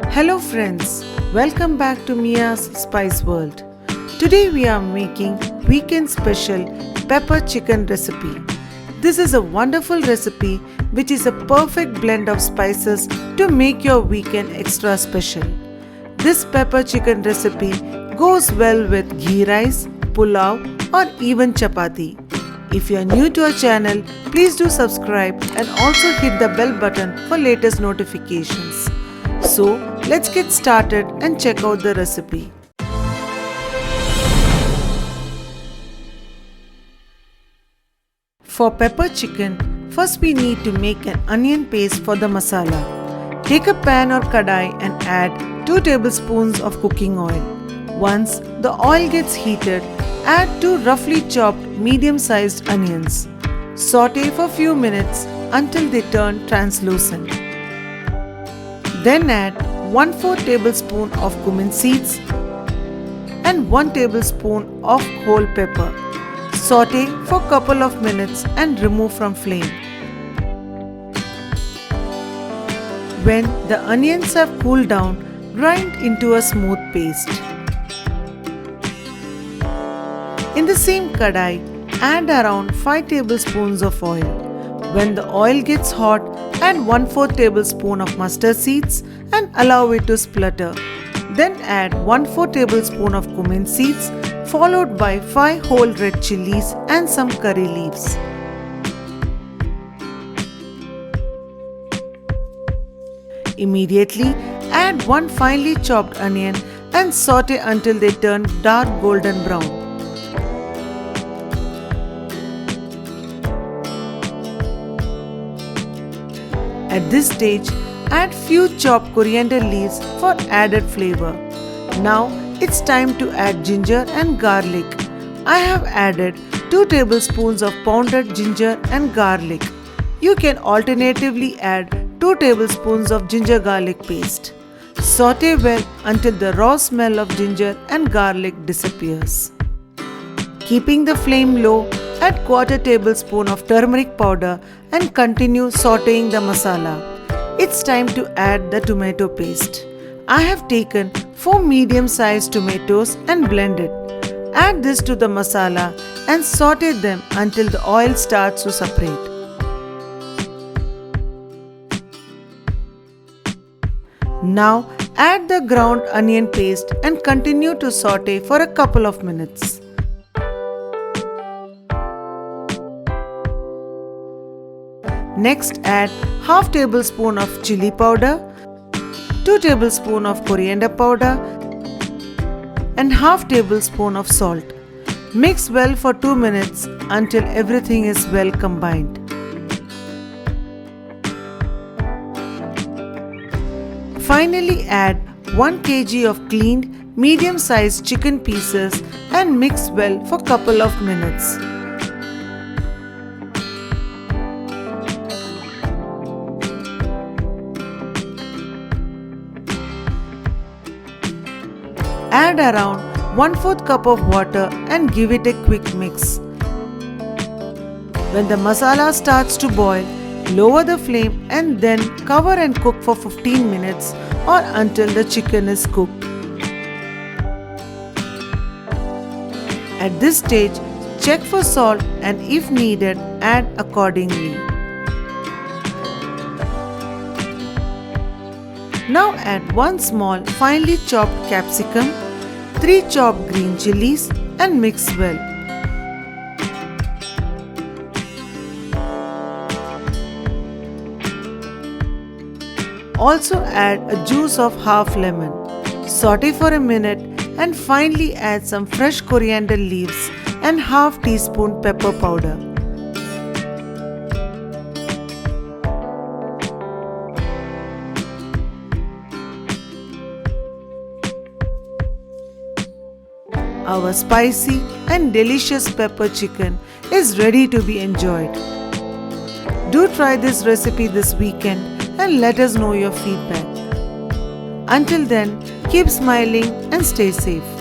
Hello friends, welcome back to Miya's Spice World. Today we are making weekend special pepper chicken recipe. This is a wonderful recipe which is a perfect blend of spices to make your weekend extra special. This pepper chicken recipe goes well with ghee rice, pulao or even chapati. If you are new to our channel, please do subscribe and also hit the bell button for latest notifications. So, let's get started and check out the recipe. For pepper chicken, first we need to make an onion paste for the masala. Take a pan or kadai and add 2 tablespoons of cooking oil. Once the oil gets heated, add 2 roughly chopped medium-sized onions. Saute for a few minutes until they turn translucent. Then add 1/4 tablespoon of cumin seeds and 1 tablespoon of whole pepper. Saute for a couple of minutes and remove from flame. When the onions have cooled down, grind into a smooth paste. In the same kadai, add around 5 tablespoons of oil. When the oil gets hot, add 1/4 tablespoon of mustard seeds and allow it to splutter. Then add 1/4 tablespoon of cumin seeds followed by 5 whole red chilies and some curry leaves. Immediately add 1 finely chopped onion and saute until they turn dark golden brown. At this stage, add few chopped coriander leaves for added flavor. Now it's time to add ginger and garlic. I have added 2 tablespoons of pounded ginger and garlic. You can alternatively add 2 tablespoons of ginger garlic paste. Saute well until the raw smell of ginger and garlic disappears. Keeping the flame low, add 1/4 tablespoon of turmeric powder and continue sauteing the masala. It's time to add the tomato paste. I have taken 4 medium-sized tomatoes and blended. Add this to the masala and saute them until the oil starts to separate. Now add the ground onion paste and continue to saute for a couple of minutes. Next add half tablespoon of chili powder, 2 tablespoon of coriander powder and half tablespoon of salt. Mix well for 2 minutes until everything is well combined. Finally add 1 kg of cleaned medium-sized chicken pieces and mix well for couple of minutes. Add around 1/4 cup of water and give it a quick mix. When the masala starts to boil, lower the flame and then cover and cook for 15 minutes or until the chicken is cooked. At this stage, check for salt and if needed, add accordingly. Now add 1 small finely chopped capsicum, 3 chopped green chilies and mix well. Also add a juice of half lemon. Saute for a minute and finally add some fresh coriander leaves and half teaspoon pepper powder. Our spicy and delicious pepper chicken is ready to be enjoyed. Do try this recipe this weekend and let us know your feedback. Until then, keep smiling and stay safe.